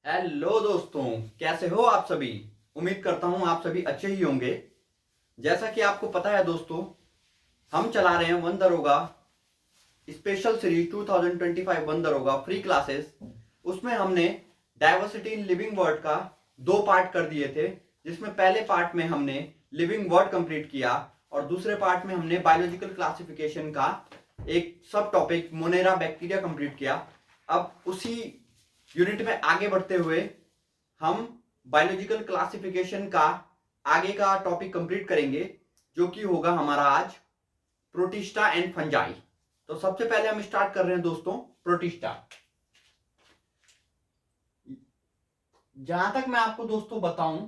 Hello दोस्तों, कैसे हो आप सभी। उम्मीद करता हूं आप सभी अच्छे ही होंगे। जैसा कि आपको पता है दोस्तों, हम चला रहे हैं वन दरोगा स्पेशल सीरीज 2025 वन दरोगा फ्री क्लासेस। उसमें हमने डाइवर्सिटी इन लिविंग वर्ड का 2 पार्ट कर दिए थे, जिसमें पहले पार्ट में हमने लिविंग वर्ड कंप्लीट किया और दूसरे पार्ट में हमने बायोलॉजिकल क्लासिफिकेशन का एक सब टॉपिक मोनेरा बैक्टीरिया कंप्लीट किया। अब उसी यूनिट में आगे बढ़ते हुए हम बायोलॉजिकल क्लासिफिकेशन का आगे का टॉपिक कंप्लीट करेंगे, जो कि होगा हमारा आज प्रोटिस्टा एंड फंजाई। तो सबसे पहले हम स्टार्ट कर रहे हैं दोस्तों प्रोटिस्टा। जहां तक मैं आपको दोस्तों बताऊं,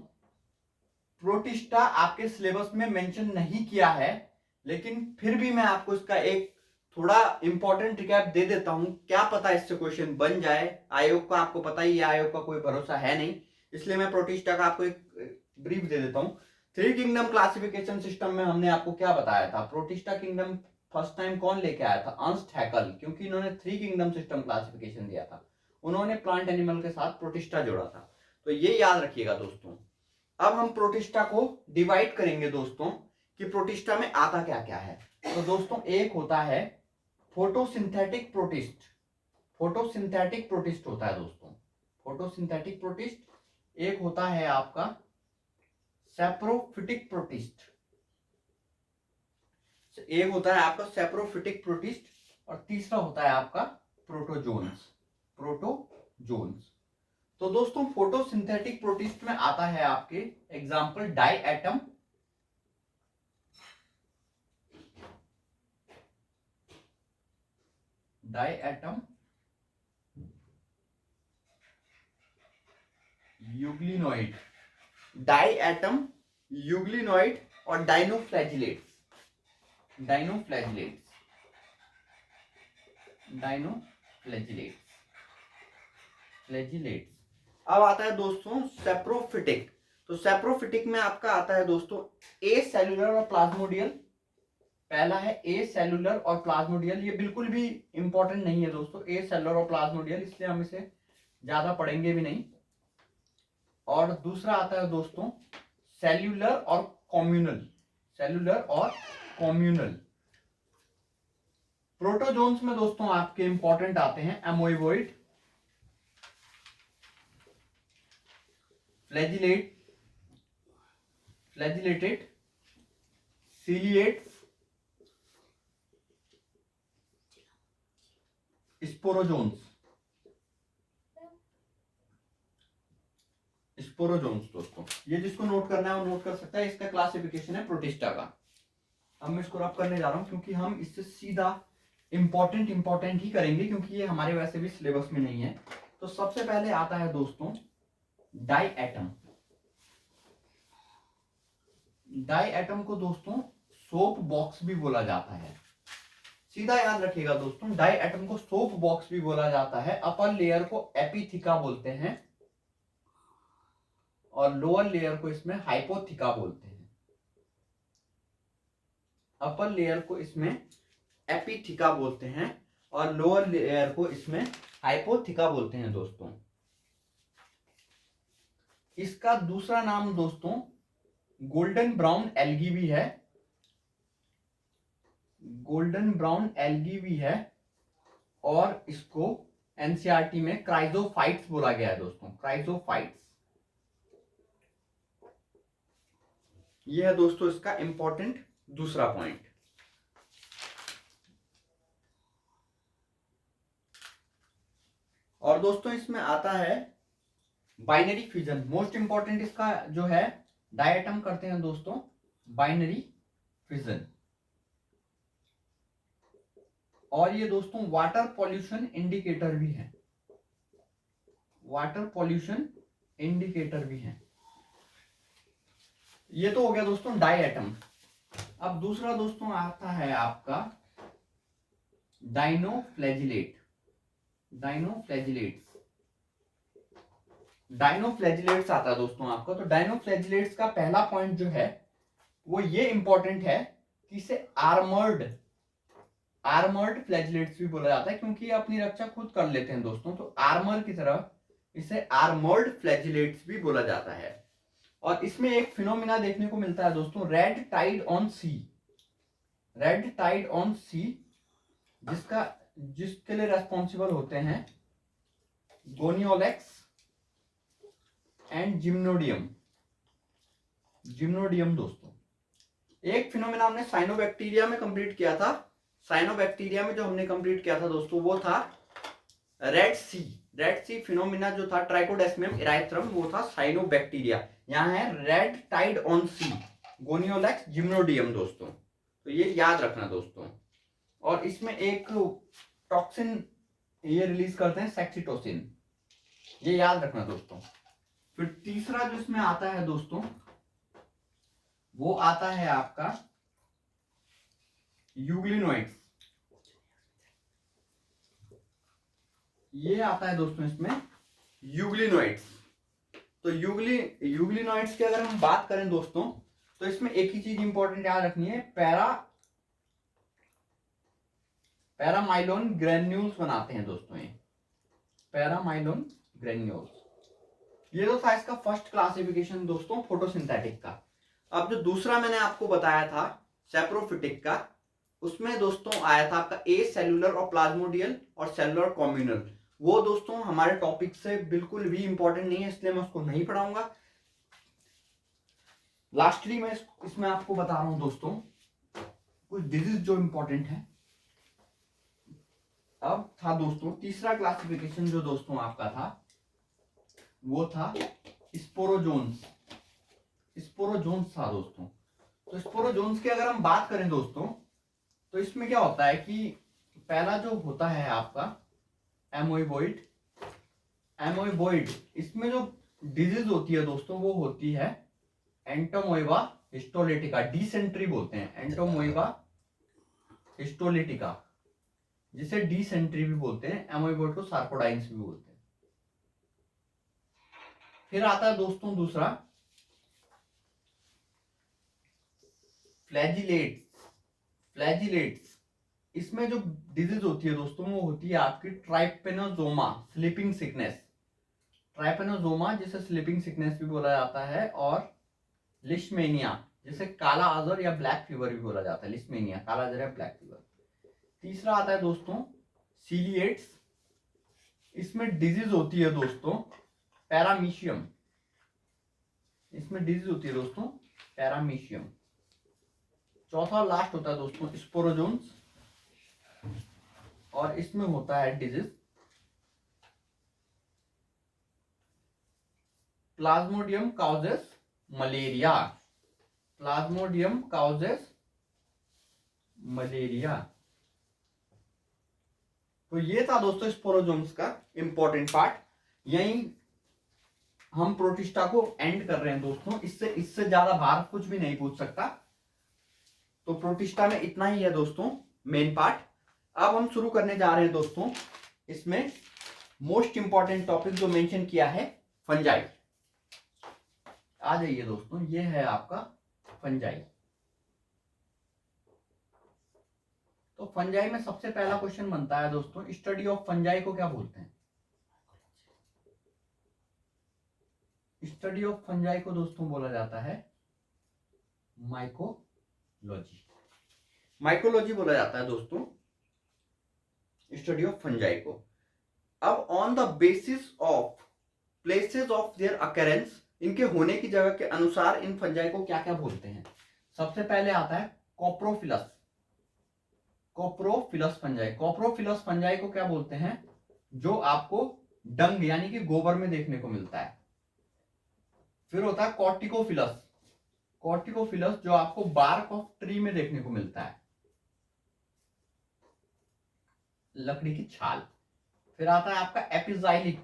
प्रोटिस्टा आपके सिलेबस में मेंशन नहीं किया है, लेकिन फिर भी मैं आपको इसका एक थोड़ा इंपॉर्टेंट रिकैप दे देता हूं। क्या पता इससे क्वेश्चन बन जाए। आयोग का आपको पता ही है, आयोग का कोई भरोसा है नहीं, इसलिए मैं प्रोटिस्टा का आपको एक ब्रीफ दे देता हूं। थ्री किंगडम क्लासिफिकेशन सिस्टम में हमने आपको क्या बताया था। प्रोटिस्टा किंगडम फर्स्ट टाइम कौन लेके आया था? अर्नस्ट हैकल, क्योंकि इन्होंने थ्री किंगडम सिस्टम क्लासिफिकेशन दिया था। उन्होंने प्लांट एनिमल के साथ प्रोटिस्टा जोड़ा था। तो ये याद रखिएगा दोस्तों। अब हम प्रोटिस्टा को डिवाइड करेंगे दोस्तों कि प्रोटिस्टा में आता क्या क्या है। तो दोस्तों एक होता है फोटोसिंथेटिक प्रोटिस्ट। फोटोसिंथेटिक प्रोटिस्ट होता है दोस्तों, फोटोसिंथेटिक प्रोटिस्ट। एक होता है आपका सेप्रोफिटिक प्रोटिस्ट। एक होता है आपका सेप्रोफिटिक प्रोटिस्ट और तीसरा होता है आपका प्रोटोजोन्स। प्रोटोजोन्स। तो दोस्तों फोटोसिंथेटिक प्रोटिस्ट में आता है आपके example diatom, diatom, euglenoid, diatom, euglenoid और डाइनोफ्लैजिलेट्स। Dinoflagellates, dinoflagellates, flagellates. अब आता है दोस्तों सेप्रोफिटिक। तो सेप्रोफिटिक में आपका आता है दोस्तों ए सेलुलर और प्लाज्मोडियल। पहला है ए सेलुलर और प्लाज्मोडियल। ये बिल्कुल भी इंपॉर्टेंट नहीं है दोस्तों, ए सेलुलर और प्लाज्मोडियल, इसलिए हम इसे ज्यादा पढ़ेंगे भी नहीं। और दूसरा आता है दोस्तों सेल्यूलर और कॉम्यूनल। सेल्यूलर और कॉम्यूनल। प्रोटोजोन्स में दोस्तों आपके इंपॉर्टेंट आते हैं एमोइबोइड, फ्लैजिलेट, फ्लैजिलेटेड, सीलिएट्स, स्पोरोजोन्स। स्पोरोजोन्स दोस्तों, ये जिसको नोट करना है वो नोट कर सकता है। इसका क्लासिफिकेशन है प्रोटिस्टा का। अब मैं इसको रब करने जा रहा हूं, क्योंकि हम इससे सीधा इंपॉर्टेंट ही करेंगे, क्योंकि ये हमारे वैसे भी सिलेबस में नहीं है। तो सबसे पहले आता है दोस्तों डाई एटम। डाई एटम को दोस्तों सोप बॉक्स भी बोला जाता है। सीधा याद रखिएगा दोस्तों, डाई एटम को सोप बॉक्स भी बोला जाता है। अपर लेयर को एपिथिका बोलते हैं और लोअर लेयर को इसमें हाइपोथिका बोलते हैं। अपर लेयर को इसमें एपिथिका बोलते हैं और लोअर लेयर को इसमें हाइपोथिका बोलते हैं दोस्तों। इसका दूसरा नाम दोस्तों गोल्डन ब्राउन एल्गी भी है। गोल्डन ब्राउन एल्गी भी है और इसको एनसीईआरटी में क्राइजोफाइट्स बोला गया है दोस्तों, क्राइजोफाइट्स। यह है दोस्तों इसका इंपॉर्टेंट दूसरा पॉइंट। और दोस्तों इसमें आता है बाइनरी फिजन। मोस्ट इंपॉर्टेंट इसका जो है, डायटम करते हैं दोस्तों बाइनरी फिजन। और ये दोस्तों वाटर पॉल्यूशन इंडिकेटर भी है, वाटर पॉल्यूशन इंडिकेटर भी है। ये तो हो गया दोस्तों डाई एटम। अब दूसरा दोस्तों आता है आपका डाइनोफ्लैजिलेट। डाइनोफ्लैजिलेट्स, डाइनोफ्लैजिलेट्स आता है दोस्तों आपका। तो डाइनोफ्लैजिलेट्स का पहला पॉइंट जो है वो ये इंपॉर्टेंट है कि इसे आर्मर्ड फ्लैजिलेट्स भी बोला जाता है, क्योंकि ये अपनी रक्षा खुद कर लेते हैं दोस्तों। तो आर्मर की तरह इसे आर्मर्ड फ्लैजिलेट्स भी बोला जाता है। और इसमें एक फिनोमिना देखने को मिलता है दोस्तों, red tide on sea. Red tide on sea जिसके लिए रेस्पॉन्सिबल होते हैं गोनियोलेक्स एंड जिम्नोडियम। जिम्नोडियम दोस्तों, एक फिनोमेना हमने साइनोबैक्टीरिया में कंप्लीट किया था। साइनोबैक्टीरिया में जो हमने कंप्लीट किया था दोस्तों वो था रेड सी। रेड सी फिनोमिना जो था ट्राइकोडेस्मियम इराइथ्रम, वो था साइनोबैक्टीरिया। यहाँ है red tide on C, Gonyaulax जिम्नोडियम दोस्तों, तो ये याद रखना दोस्तों। और इसमें एक टॉक्सिन ये रिलीज करते हैं सेक्सिटोसिन, ये याद रखना दोस्तों। फिर तीसरा जो इसमें आता है दोस्तों वो आता है आपका यूग्लिनोइड्स। ये आता है दोस्तों इसमें यूग्लिनोइड्स। तो यूग्लिनोइड्स की अगर हम बात करें दोस्तों तो इसमें एक ही चीज इंपॉर्टेंट याद रखनी है, पैरामाइलोन ग्रेन्यूल्स बनाते हैं दोस्तों ये पैरामाइलोन ग्रेन्यूल्स। ये तो था इसका फर्स्ट क्लासिफिकेशन दोस्तों फोटोसिंथेटिक का। अब जो दूसरा मैंने आपको बताया था सेप्रोफिटिक का, उसमें दोस्तों आया था आपका ए सेलुलर और प्लाज्मोडियल और सेलुलर कम्युनल। वो दोस्तों हमारे टॉपिक से बिल्कुल भी इंपॉर्टेंट नहीं है, इसलिए मैं उसको नहीं पढ़ाऊंगा। लास्टली मैं इसमें आपको बता रहा हूं दोस्तों कुछ डिजीज जो इंपॉर्टेंट है। अब था दोस्तों तीसरा क्लासिफिकेशन जो दोस्तों आपका था वो था स्पोरोजोन्स। स्पोरोजोन्स था दोस्तों। तो स्पोरोजोन्स की अगर हम बात करें दोस्तों तो इसमें क्या होता है कि पहला जो होता है आपका एमोइबोइड। एमोइबोइड इसमें जो डिजीज होती है दोस्तों वो होती है एंटोमोइबा हिस्टोलिटिका, डिसेंट्री बोलते हैं एंटोमोइबा हिस्टोलिटिका, जिसे डिसेंट्री भी बोलते हैं। एमोइबोइड को सार्कोडाइन्स भी बोलते हैं। फिर आता है दोस्तों दूसरा फ्लैजिलेट्स। फ्लैजिलेट्स इसमें जो डिजीज होती है दोस्तों वो होती है आपकी ट्राइपेनोजोमा, स्लीपिंग सिकनेस। ट्राइपेनोजोमा जिसे स्लीपिंग सिकनेस भी बोला जाता है, और लिशमेनिया जिसे काला अजर या ब्लैक फीवर भी बोला जाता है। लिशमेनिया, काला अजर या ब्लैक फीवर। तीसरा आता है दोस्तों सीलिएट्स। इसमें डिजीज होती है दोस्तों पैरामीशियम। इसमें डिजीज होती है दोस्तों पैरामीशियम। चौथा लास्ट होता है दोस्तों स्पोरोजोन्स, और इसमें होता है disease Plasmodium causes malaria. Plasmodium causes malaria. तो ये था दोस्तों स्पोरोजोन्स का इंपॉर्टेंट पार्ट। यही हम प्रोटिस्टा को एंड कर रहे हैं दोस्तों। इससे ज्यादा बाहर कुछ भी नहीं पूछ सकता। तो प्रोटिस्टा में इतना ही है दोस्तों मेन पार्ट। अब हम शुरू करने जा रहे हैं दोस्तों इसमें मोस्ट इंपॉर्टेंट टॉपिक जो मेंशन किया है, फंजाई। आ जाइए दोस्तों, ये है आपका फंजाई। तो फंजाई में सबसे पहला क्वेश्चन बनता है दोस्तों, स्टडी ऑफ फंजाई को क्या बोलते हैं? स्टडी ऑफ फंजाई को दोस्तों बोला जाता है माइकोलॉजी। माइकोलॉजी बोला जाता है दोस्तों स्टडी ऑफ फंजाई को। अब on the basis of places of their occurrence, इनके होने की जगह के अनुसार इन फंजाई को क्या क्या बोलते हैं? सबसे पहले आता है कोप्रोफिलस। कोप्रोफिलस फंजाई। कोप्रोफिलस फंजाई को क्या बोलते हैं? जो आपको डंग यानी कि गोबर में देखने को मिलता है। फिर होता है कॉर्टिकोफिलस। कॉर्टिकोफिलस जो आपको बार्क ऑफ ट्री में देखने को मिलता है, लकड़ी की छाल। फिर आता है आपका एपिजाइलिक।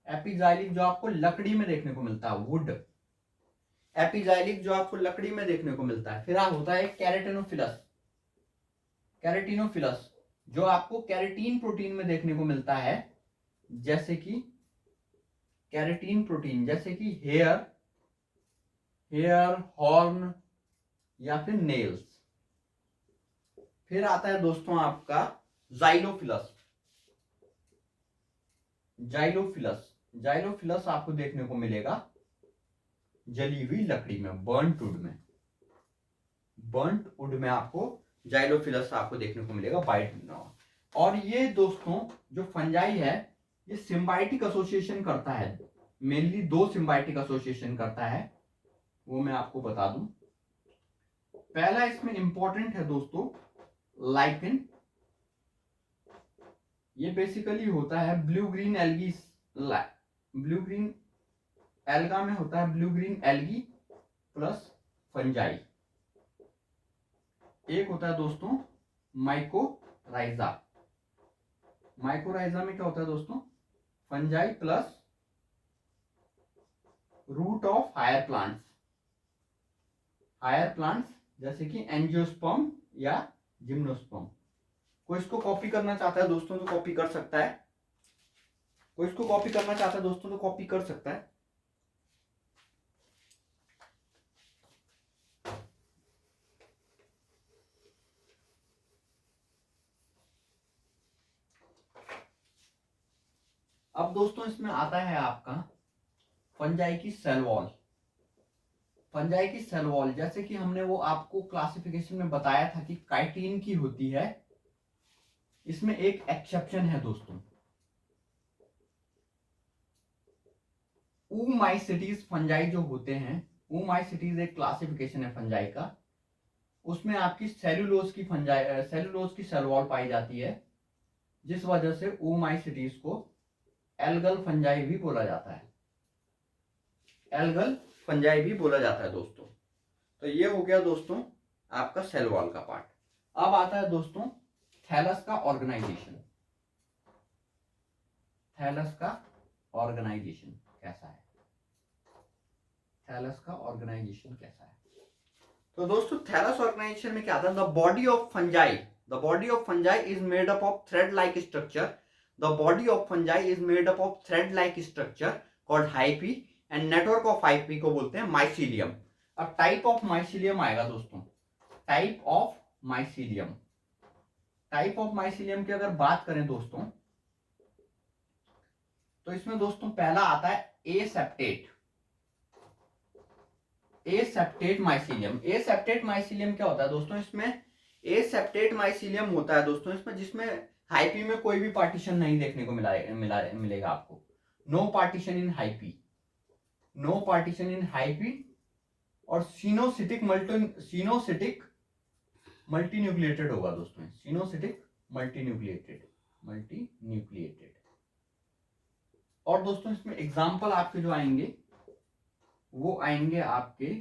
एपिजाइलिक जो आपको लकड़ी में देखने को मिलता है, वुड। एपिजाइलिक जो आपको लकड़ी में देखने को मिलता है। फिर होता है कैरेटिनोफिलस। कैरेटिनोफिलस जो आपको कैरेटीन प्रोटीन में देखने को मिलता है, जैसे कि कैरेटीन प्रोटीन, जैसे कि हेयर, हॉर्न या फिर नेल्स। फिर आता है दोस्तों आपका जाइलोफिलस। जाइलोफिलस जाइलोफिलस आपको देखने को मिलेगा जली हुई लकड़ी में, बर्न्ट वुड में। बर्न्ट वुड में आपको जाइलोफिलस आपको देखने को मिलेगा बाइट। और ये दोस्तों जो फंजाई है ये सिम्बाइटिक एसोसिएशन करता है, मेनली दो सिम्बाइटिक एसोसिएशन करता है, वो मैं आपको बता दूं। पहला इसमें इंपॉर्टेंट है दोस्तों लाइकेन। ये बेसिकली होता है blue green algae, blue green alga में होता है blue green algae plus fungi. एक होता है दोस्तों माइकोराइजा। माइकोराइजा में क्या होता है दोस्तों, fungi plus root of higher plants. Higher plants जैसे कि एंजियोस्पर्म या जिम्नोस्पर्म। कोई इसको कॉपी करना चाहता है दोस्तों तो कॉपी कर सकता है, कोई इसको कॉपी करना चाहता है दोस्तों तो कॉपी कर सकता है। अब दोस्तों इसमें आता है आपका फंजाई की सेल वॉल। फंजाई की सेल वॉल जैसे कि हमने वो आपको क्लासिफिकेशन में बताया था कि काइटिन की होती है, इसमें एक एक्सेप्शन है दोस्तों। ऊमाइसिटीज फंजाई जो होते हैं, ऊमाइसिटीज एक क्लासिफिकेशन है फंजाई का, उसमें आपकी सेलुलोज की फंजाई, सेलुलोज की सेल वॉल पाई जाती है, जिस वजह से ऊमाइसिटीज को एल्गल फंजाई भी बोला जाता है। एल्गल फंजाई भी बोला जाता है दोस्तों। तो ये हो गया दोस्तों आपका सेल वॉल का पार्ट। अब आता है दोस्तों थैलस का ऑर्गेनाइजेशन। थैलस का ऑर्गेनाइजेशन कैसा है, थैलस का ऑर्गेनाइजेशन कैसा है? तो दोस्तों थैलस ऑर्गेनाइजेशन में क्या आता है, the body of fungi, the body of fungi is made up of thread like structure, the body of fungi is made up of thread like structure called hyphae and network of hyphae को बोलते हैं mycelium. अब type of mycelium आएगा दोस्तों, type of mycelium. Type of mycelium की अगर बात करें दोस्तों तो इसमें दोस्तों पहला आता है aseptate. Aseptate mycelium. Aseptate mycelium क्या होता है दोस्तों, इसमें एसेप्टेट माइसीलियम होता है दोस्तों इसमें जिसमें हाइपी में कोई भी पार्टीशन नहीं देखने को मिलेगा आपको। No partition in hyphae, no partition in hyphae. और सीनोसिटिक मल्टीन्यूक्लिएटेड होगा दोस्तों, सीनोसिटिक मल्टीन्यूक्लिएटेड। और दोस्तों इसमें एग्जांपल आपके जो आएंगे वो आएंगे आपके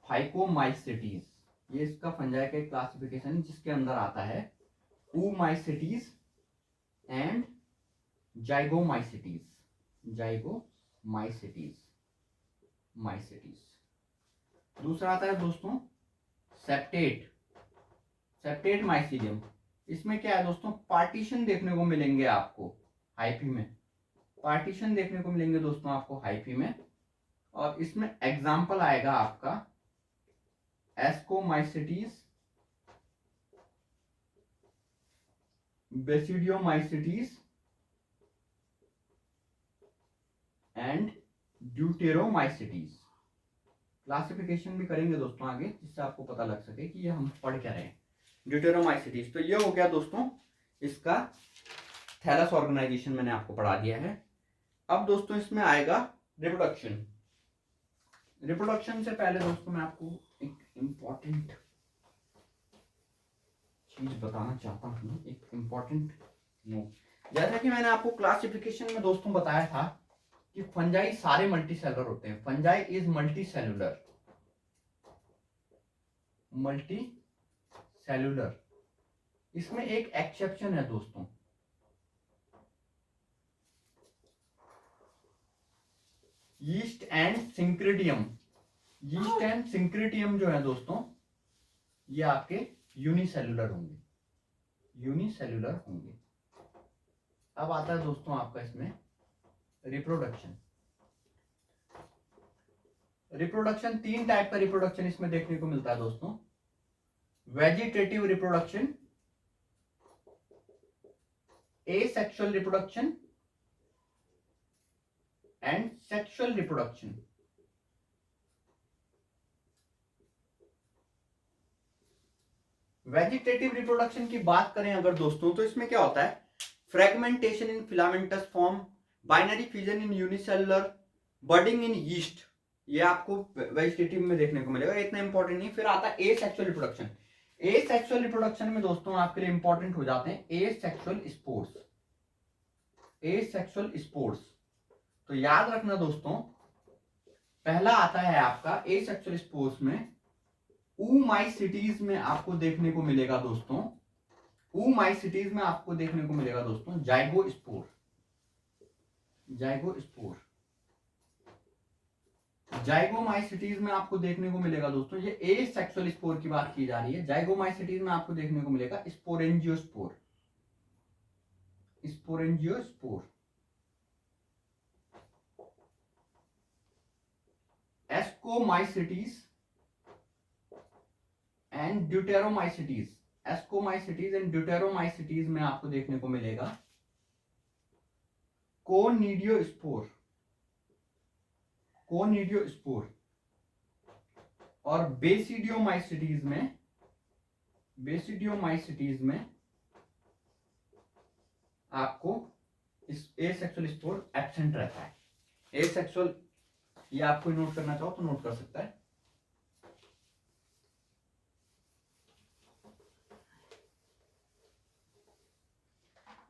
फाइकोमाइसिटीज। ये इसका फंजाई का क्लासिफिकेशन जिसके अंदर आता है ऊमाइसिटीज एंड जाइगोमाइसिटीज। दूसरा आता है दोस्तों सेप्टेट माइसीलियम। इसमें क्या है दोस्तों, पार्टीशन देखने को मिलेंगे आपको हाइपी में, पार्टीशन देखने को मिलेंगे दोस्तों आपको हाइपी में। और इसमें एग्जाम्पल आएगा आपका ascomycetes, basidiomycetes and deuteromycetes. Classification भी करेंगे दोस्तों आगे जिससे आपको पता लग सके कि ये हम पढ़ क्या रहे हैं। ड्यूटेरोमाइसिटीज। तो ये हो गया दोस्तों इसका थैलस ऑर्गेनाइजेशन, मैंने आपको पढ़ा दिया है। अब दोस्तों इसमें आएगा रिप्रोडक्शन। रिप्रोडक्शन से पहले दोस्तों मैं आपको एक इंपॉर्टेंट चीज बताना चाहता हूँ, एक इंपॉर्टेंट नोट। जैसा कि मैंने आपको क्लासिफिकेशन में दोस्तों बताया था कि फंजाई सारे मल्टी सेलुलर होते हैं। Fungi is multi cellular. इसमें एक एक्सेप्शन है दोस्तों, यीस्ट एंड सिंक्रिटियम। यीस्ट एंड सिंक्रिटियम जो है दोस्तों ये आपके यूनिसेलुलर होंगे। अब आता है दोस्तों आपका इसमें रिप्रोडक्शन। रिप्रोडक्शन तीन टाइप का रिप्रोडक्शन इसमें देखने को मिलता है दोस्तों। Vegetative reproduction, asexual reproduction and sexual reproduction. Vegetative reproduction की बात करें अगर दोस्तों, तो इसमें क्या होता है, फ्रेगमेंटेशन इन फिलामेंटस फॉर्म, बाइनरी फ्यूजन इन यूनिसेलुलर, बडिंग इन यीस्ट, ये आपको वेजिटेटिव में देखने को मिलेगा, इतना इंपॉर्टेंट नहीं। फिर आता है एसेक्सुअल रिप्रोडक्शन। एसेक्सुअल रिप्रोडक्शन में दोस्तों आपके लिए इंपॉर्टेंट हो जाते हैं एसेक्सुअल स्पोर्स। एसेक्सुअल स्पोर्स, तो याद रखना दोस्तों, पहला आता है आपका एसेक्सुअल स्पोर्स में oomaisites में आपको देखने को मिलेगा दोस्तों, oomaisites में आपको देखने को मिलेगा दोस्तों जाइगोस्पोर। जाइगोस्पोर, जाइगोमाइसिटीज में आपको देखने को मिलेगा दोस्तों, ये एसेक्सुअल स्पोर की बात की जा रही है। जाइगोमाइसिटीज में आपको देखने को मिलेगा sporangiospore. Sporangiospore, ascomycetes and deuteromycetes. Ascomycetes and deuteromycetes में आपको देखने को मिलेगा कोनिडियोस्पोर। कोनिडियोस्पोर, और बेसिडियोमाइसिटीज में, बेसिडियोमाइसिटीज में आपको इस एसेक्सुअल स्पोर एब्सेंट रहता है। एसेक्सुअल, ये आपको नोट करना चाहो तो नोट कर सकता है।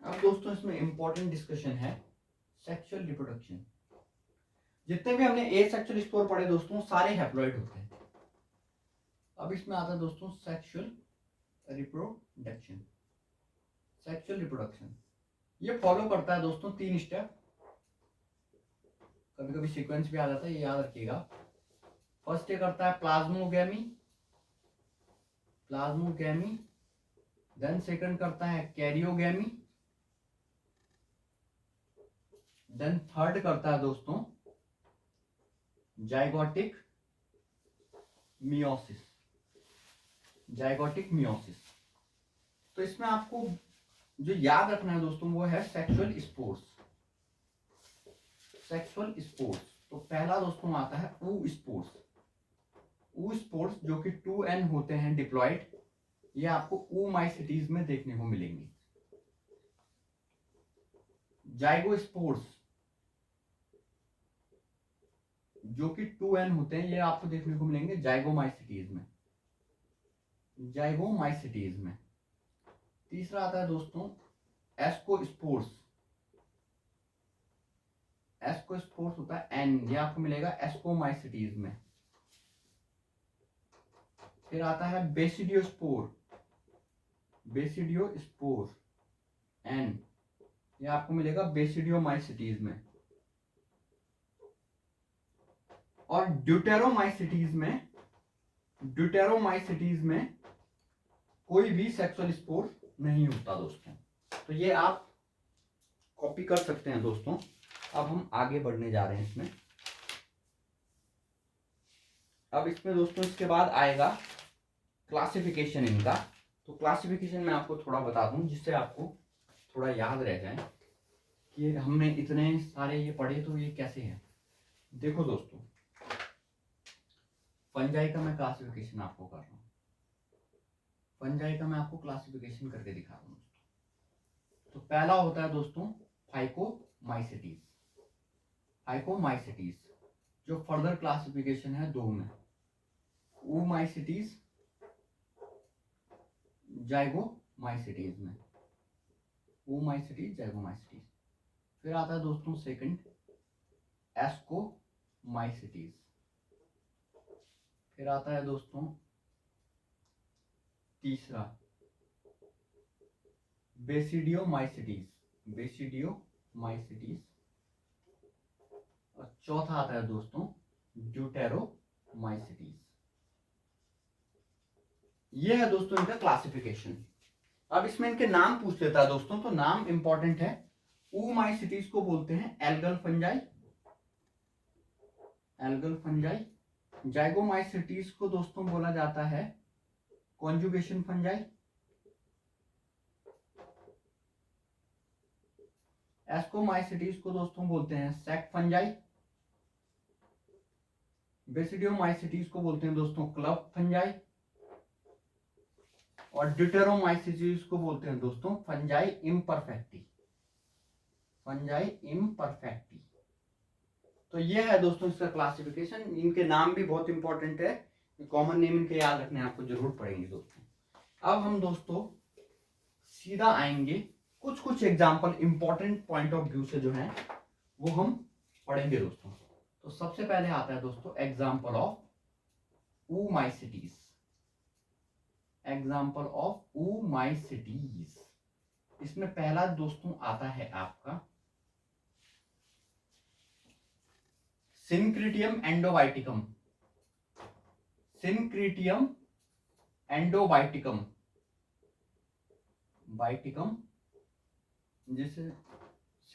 अब दोस्तों इसमें इंपॉर्टेंट डिस्कशन है सेक्सुअल रिप्रोडक्शन। जितने भी हमने एसेक्सुअल स्पोर पढ़े दोस्तों, सारे हैप्लॉइड होते हैं। अब इसमें आता है दोस्तों सेक्सुअल रिप्रोडक्शन। सेक्सुअल रिप्रोडक्शन ये फॉलो करता है दोस्तों 3 स्टेप, कभी कभी सीक्वेंस भी आ जाता है, ये याद रखिएगा। फर्स्ट ये करता है प्लाज्मोगैमी, प्लाज्मोगैमी, देन सेकंड करता है कैरियोगैमी, देन थर्ड करता है दोस्तों जाइगोटिक मियोसिस। जाइगोटिक मियोसिस, तो इसमें आपको जो याद रखना है दोस्तों वो है सेक्सुअल स्पोर्स। सेक्सुअल स्पोर्स, तो पहला दोस्तों आता है ऊ स्पोर्स। ऊ स्पोर्स जो कि 2n होते हैं डिप्लॉयड, ये आपको oomaisites में देखने को मिलेंगे। जाइगोस्पोर्स जो कि 2n होते हैं, ये आपको देखने को मिलेंगे जाइगोमाइसिटीज में। जाइगोमाइसिटीज में तीसरा आता है दोस्तों एस्कोस्पोर्स। एस्कोस्पोर्स होता है n, ये आपको मिलेगा एस्कोमाइसिटीज में। फिर आता है बेसिडियोस्पोर। बेसिडियोस्पोर n, ये आपको मिलेगा बेसिडियोमाइसिटीज में। और ड्यूटेरोमाइसिटीज में, ड्यूटेरोमाइसिटीज में कोई भी सेक्सुअल स्पोर नहीं होता दोस्तों। तो ये आप कॉपी कर सकते हैं दोस्तों। अब हम आगे बढ़ने जा रहे हैं इसमें। अब इसमें दोस्तों इसके बाद आएगा क्लासिफिकेशन इनका। तो क्लासिफिकेशन मैं आपको थोड़ा बता दूं जिससे आपको थोड़ा याद रह जाए कि हमने इतने सारे ये पढ़े तो ये कैसे हैं। देखो दोस्तों, फंजाई का मैं क्लासिफिकेशन आपको कर रहा हूँ। फंजाई का मैं आपको क्लासिफिकेशन करके दिखा रहा हूँ दोस्तों। तो पहला होता है दोस्तों फाइकोमाइसिटीज। फाइकोमाइसिटीज जो फर्दर क्लासिफिकेशन है 2 में, oomaisites, जाइगोमाइसिटीज में। oomaisites, जाइगोमाइसिटीज। फिर आता है दोस्तों सेकंड एस्कोमाइसिटीज। फिर आता है दोस्तों तीसरा बेसिडियोमाइसिटीज। बेसिडियोमाइसिटीज। और चौथा आता है दोस्तों ड्यूटेरोमाइसिटीज। ये है दोस्तों इनका क्लासिफिकेशन। अब इसमें इनके नाम पूछ लेता है दोस्तों, तो नाम इंपॉर्टेंट है। oomaisites को बोलते हैं algal fungi. Algal fungi. Zygomycetes को दोस्तों बोला जाता है कॉन्जुगेशन फंजाई। एस्कोमाइसिटीज को दोस्तों बोलते हैं सैक फंजाई। बेसिडियोमाइसिटीज को बोलते हैं दोस्तों क्लब फंजाई, और ड्यूटेरोमाइसिटीज को बोलते हैं दोस्तों फंजाई इम्परफेक्टी, फंजाई इम्परफेक्टी। तो ये है दोस्तों इसका क्लासिफिकेशन। इनके नाम भी बहुत इंपॉर्टेंट है, कॉमन नेम इनके याद रखने आपको जरूर पड़ेंगे दोस्तों। अब हम दोस्तों सीधा आएंगे कुछ कुछ example important point of view से जो है वो हम पढ़ेंगे दोस्तों। तो सबसे पहले आता है दोस्तों example of oomaicities, example of oomaicities। इसमें पहला दोस्तों आता है आपका सिंक्रिटियम एंडोवाइटिकम, सिंक्रिटियम एंडोवाइटिकम, वाइटिकम जिसे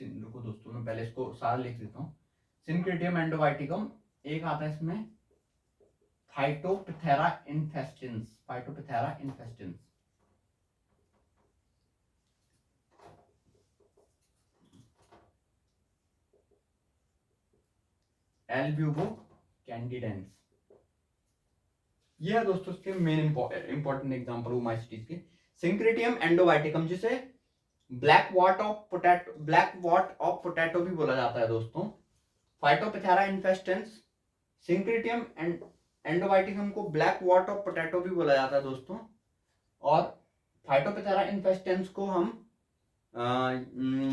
रुको दोस्तों मैं पहले इसको सारा लिख देता हूं। सिंक्रिटियम एंडोवाइटिकम, एक आता है इसमें फाइटोपिथेरा इन्फेस्टेंस, फाइटोपिथेरा इन्फेस्टेंस, एल्ब्यूबो कैंडिडेंस। ये है दोस्तों इसके मेन इंपॉर्टेंट एग्जांपल oomaicities के। सिंक्रिटियम एंडोवाइटिकम जिसे ब्लैक वॉट ऑफ पोटैटो भी बोला जाता है दोस्तों। फाइटोपिथेरा इन्फेस्टेंस, सिंक्रिटियम एंडोवाइटिकम को ब्लैक वॉट ऑफ पोटैटो भी बोला जाता है दोस्तों, और फाइटोपिथेरा इन्फेस्टेंस को हम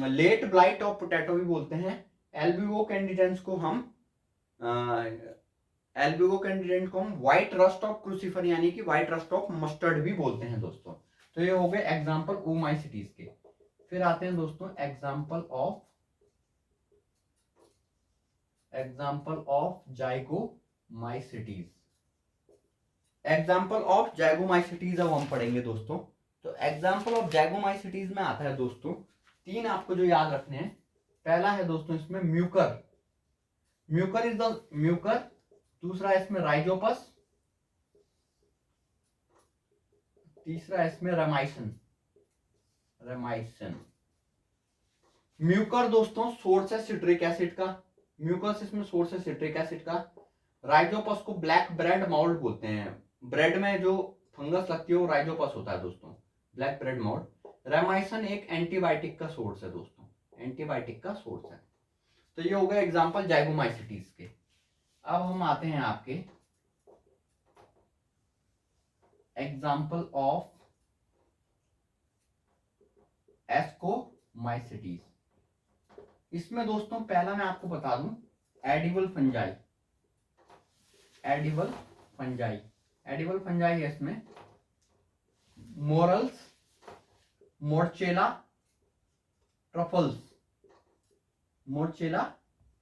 लेट ब्लाइट ऑफ पोटैटो भी बोलते हैं। एल्ब्यूबो कैंडिडेंस को हम व्हाइट रस्ट ऑफ क्रूसीफर यानी कि व्हाइट रस्ट ऑफ मस्टर्ड भी बोलते हैं दोस्तों। तो ये हो गए एग्जांपल oomaicities के। फिर आते हैं दोस्तों एग्जांपल ऑफ जाइगोमाइसिटीज, एग्जांपल ऑफ जाइगोमाइसिटीज अब हम पढ़ेंगे दोस्तों। तो एग्जांपल ऑफ जाइगोमाइसिटीज में आता है दोस्तों तीन आपको जो याद रखने हैं। पहला है दोस्तों इसमें Mucor, Mucor is the Mucor. दूसरा इसमें राइजोपस, तीसरा इसमें रेमाइसन, रेमाइसन। म्यूकर दोस्तों सोर्स है सिट्रिक एसिड का, म्यूकस इसमें सोर्स है सिट्रिक एसिड का। राइजोपस को ब्लैक ब्रेड माउल्ट बोलते हैं, ब्रेड में जो फंगस लगती है वो राइजोपस होता है दोस्तों, ब्लैक ब्रेड माउल्ट। रेमाइसन एक एंटीबायोटिक का सोर्स है दोस्तों, एंटीबायोटिक का सोर्स है। तो ये हो गया एग्जांपल जाइगोमाइसिटीज के। अब हम आते हैं आपके एग्जांपल ऑफ एस्कोमाइसिटीज। इसमें दोस्तों पहला मैं आपको बता दूं edible fungi, edible fungi, edible fungi है इसमें morels, Morchella truffles, Morchella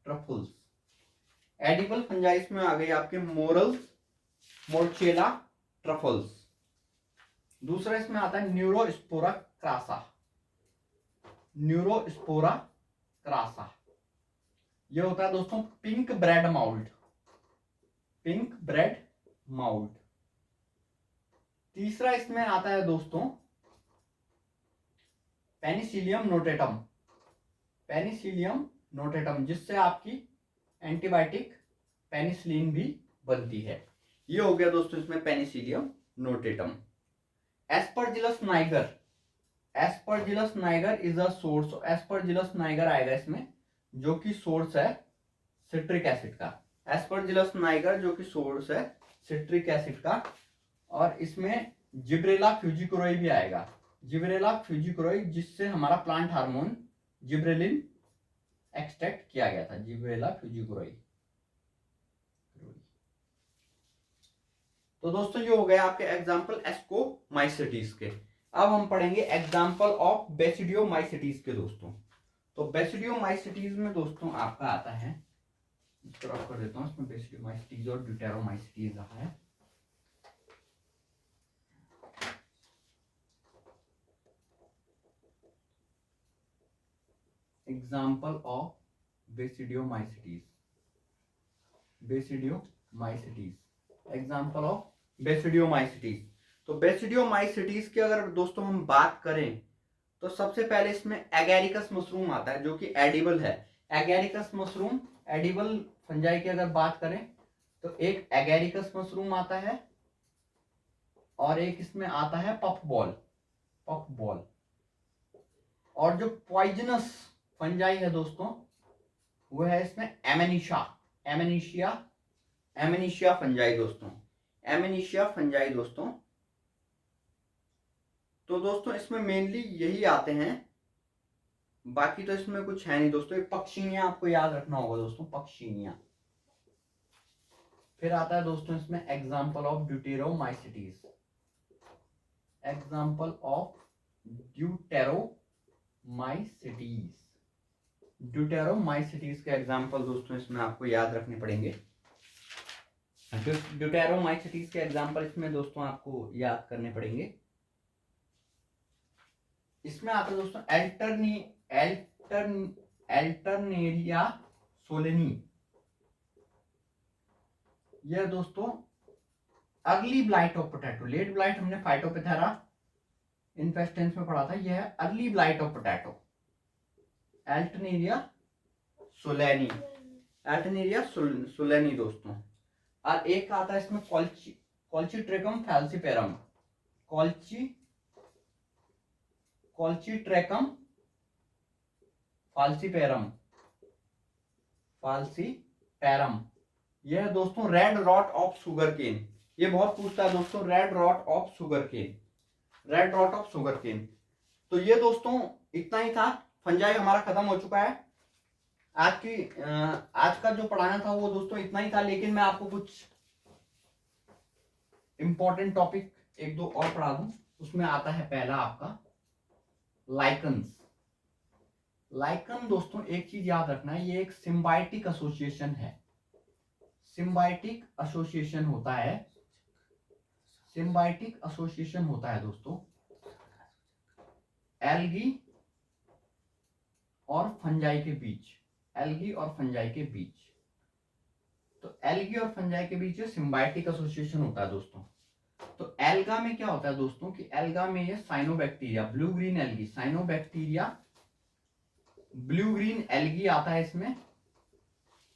truffles. Edible fungi इसमें आ गई आपके मोरल्स, मोर्चेला ट्रफल्स। दूसरा इसमें आता है न्यूरोस्पोरा क्रासा, न्यूरोस्पोरा क्रासा। ये होता है दोस्तों pink bread mould, pink bread mould. तीसरा इसमें आता है दोस्तों पेनिसिलियम नोटेटम, पेनिसिलियम नोटेटम जिससे आपकी एंटीबायोटिक पेनिसिलिन भी बनती है। ये हो गया दोस्तों इसमें Penicillium notatum. Aspergillus Niger, Aspergillus Niger is a source, Aspergillus Niger आएगा इसमें जो कि सोर्स है सिट्रिक एसिड का, एस्परजिलस नाइगर जो कि सोर्स है सिट्रिक एसिड का। और इसमें जिब्रेला फ्यूजिकुरोई भी आएगा, जिब्रेला फ्यूजिकुरोई जिससे हमारा प्लांट हार्मोन जिब्रेलिन एक्सट्रैक्ट किया गया था, जिब्रेला फ्यूजिकुरोई। तो दोस्तों ये हो गया आपके एग्जांपल एस्कोमाइसिटीज के। अब हम पढ़ेंगे एग्जांपल ऑफ बेसिडियोमाइसिटीज के दोस्तों। तो बेसिडियोमाइसिटीज में दोस्तों आपका आता है, इसको रख कर देता हूं, इसमें बेसिडियोमाइसिटीज और ड्यूटेरोमाइसिटीज रहा है। Example of basidiomycetes, basidiomycetes, example of basidiomycetes. तो बेसिडियोमाइसिटीज की अगर दोस्तों हम बात करें तो सबसे पहले इसमें एगेरिकस मशरूम आता है जो कि एडिबल है। एगेरिकस मशरूम एडिबल फंजाई की अगर बात करें तो एक एगेरिकस मशरूम आता है और एक इसमें आता है पफ बॉल। और जो पॉइजनस फंजाई है दोस्तों वो है इसमें एमेनिशिया फंजाई दोस्तों। तो दोस्तों इसमें मेनली यही आते हैं, बाकी तो इसमें कुछ है नहीं दोस्तों। पक्षिनिया आपको याद रखना होगा दोस्तों, पक्षिनिया। फिर आता है दोस्तों इसमें एग्जाम्पल ऑफ ड्यूटेरोमाइसिटीज के एग्जाम्पल दोस्तों इसमें आपको याद रखने पड़ेंगे। ड्यूटेरोमाइसिटीज के एग्जाम्पल इसमें दोस्तों आपको याद करने पड़ेंगे। इसमें आता है दोस्तों एल्टरनेरिया सोलेनी। यह दोस्तों early blight of potato. Late blight हमने फाइटोपथेरा इन्फेस्टेंस में पढ़ा था, यह है early blight of potato, Alternaria solani दोस्तों। और एक आता है इसमें कॉल्चीट्रेकम फैल्सीपेरम। कॉल्चीट्रेकम फाल्सीपेरम। यह दोस्तों red rot of sugarcane. ये बहुत पूछता है दोस्तों, red rot of sugarcane. तो ये दोस्तों इतना ही था। फंजाई हमारा खत्म हो चुका है। आज का जो पढ़ाना था वो दोस्तों इतना ही था, लेकिन मैं आपको कुछ इंपॉर्टेंट टॉपिक एक दो और पढ़ा दूं। उसमें आता है पहला आपका लाइकन दोस्तों। एक चीज याद रखना है, ये एक सिम्बायोटिक एसोसिएशन है। सिम्बायोटिक एसोसिएशन होता है दोस्तों एल्गी और फंजाई के बीच। तो एल्गी और फंजाई के बीच सिम्बायोटिक एसोसिएशन होता है दोस्तों। तो एल्गा में क्या होता है दोस्तों कि एल्गा में ये साइनोबैक्टीरिया, ब्लू ग्रीन एल्गी आता है इसमें।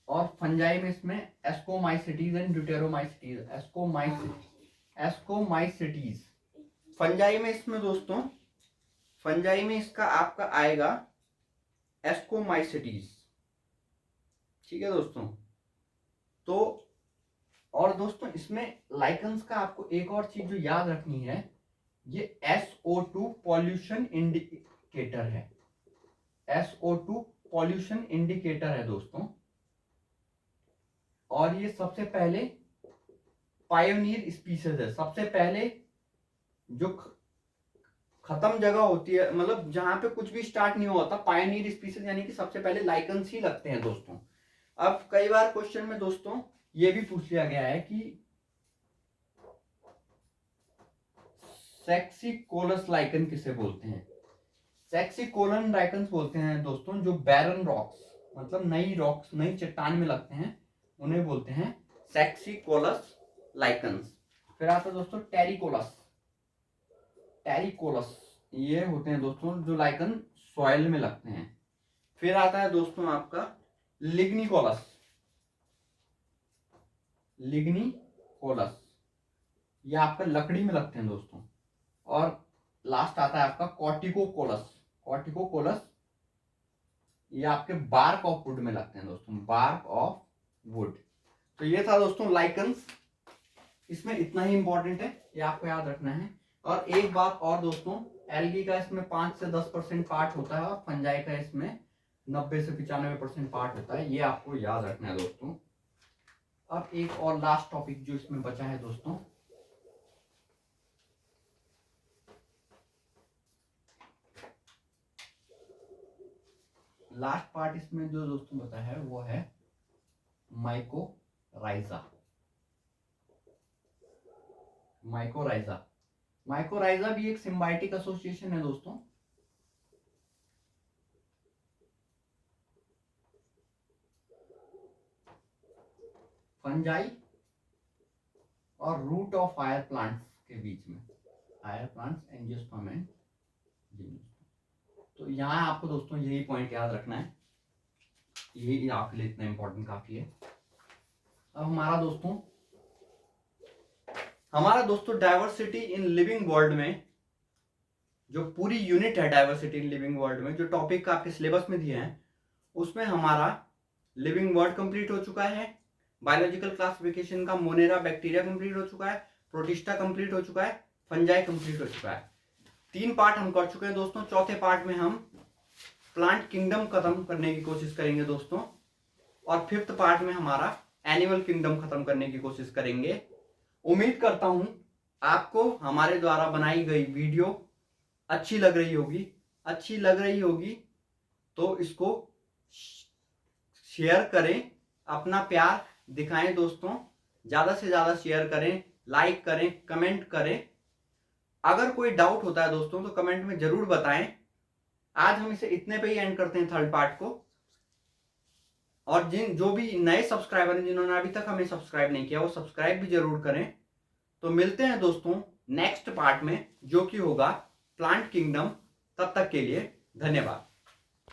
और फंजाई में इसमें ascomycetes and deuteromycetes. Ascomycetes fungi में इसमें दोस्तों, फंजाई में इसका आपका आएगा एस्कोमाइसिटीज। ठीक है दोस्तों। तो और दोस्तों इसमें लाइकन्स का आपको एक और चीज जो याद रखनी है, ये SO2 पॉल्यूशन इंडिकेटर है दोस्तों। और ये सबसे पहले पायोनियर स्पीशीज है। सबसे पहले जो खत्म जगह होती है, मतलब जहां पे कुछ भी स्टार्ट नहीं होता, पायोनियर स्पीशीज यानी कि सबसे पहले लाइकन्स ही लगते हैं दोस्तों। अब कई बार क्वेश्चन में दोस्तों ये भी पूछ लिया गया है कि सेक्सिकोलस लाइकन किसे बोलते हैं। सेक्सिकोलन लाइकन्स बोलते हैं दोस्तों जो बैरन रॉक्स, मतलब नई चट्टान में लगते हैं, उन्हें बोलते हैं सेक्सिकोलस लाइकन्स। फिर आता है दोस्तों टेरिकोलस। ये होते हैं दोस्तों जो लाइकन सॉइल में लगते हैं। फिर आता है दोस्तों आपका लिग्निकोलस। ये आपका लकड़ी में लगते हैं दोस्तों। और लास्ट आता है आपका कॉर्टिकोकोलस। ये आपके बार्क ऑफ वुड में लगते हैं दोस्तों, बार्क ऑफ वुड। तो ये था दोस्तों लाइकन्स। इसमें इतना ही इंपॉर्टेंट है, ये आपको याद रखना है। और एक बात और दोस्तों, एल्गी का इसमें 5 से 10% पार्ट होता है और फंजाई का इसमें 90 से 95% पार्ट होता है। ये आपको याद रखना है दोस्तों। अब एक और लास्ट टॉपिक जो इसमें बचा है दोस्तों, लास्ट पार्ट इसमें जो दोस्तों बता है वो है माइकोराइजा भी एक सिम्बायोटिक एसोसिएशन है दोस्तों। फंजाई और रूट ऑफ हायर प्लांट्स के बीच में, higher plants angiosperm and gymnosperm. तो यहाँ आपको दोस्तों यही पॉइंट याद रखना है, यही आपके लिए इतना इंपॉर्टेंट काफी है। अब हमारा दोस्तों डाइवर्सिटी इन लिविंग वर्ल्ड में जो पूरी यूनिट है, डाइवर्सिटी इन लिविंग वर्ल्ड में जो टॉपिक आपके सिलेबस में दिए हैं, उसमें हमारा लिविंग वर्ल्ड कंप्लीट हो चुका है, बायोलॉजिकल क्लासिफिकेशन का मोनेरा बैक्टीरिया कंप्लीट हो चुका है, प्रोटिस्टा कंप्लीट हो चुका है, फंजाई कंप्लीट हो चुका है। 3 पार्ट हम कर चुके हैं दोस्तों। चौथे पार्ट में हम प्लांट किंगडम खत्म करने की कोशिश करेंगे दोस्तों, और 5th पार्ट में हमारा एनिमल किंगडम खत्म करने की कोशिश करेंगे। उम्मीद करता हूं आपको हमारे द्वारा बनाई गई वीडियो अच्छी लग रही होगी। तो इसको शेयर करें, अपना प्यार दिखाएं दोस्तों, ज्यादा से ज्यादा शेयर करें, लाइक करें, कमेंट करें। अगर कोई डाउट होता है दोस्तों तो कमेंट में जरूर बताएं। आज हम इसे इतने पे ही एंड करते हैं 3rd पार्ट को। और जो भी नए सब्सक्राइबर हैं जिन्होंने अभी तक हमें सब्सक्राइब नहीं किया, वो सब्सक्राइब भी जरूर करें। तो मिलते हैं दोस्तों नेक्स्ट पार्ट में, जो कि होगा प्लांट किंगडम। तब तक के लिए धन्यवाद।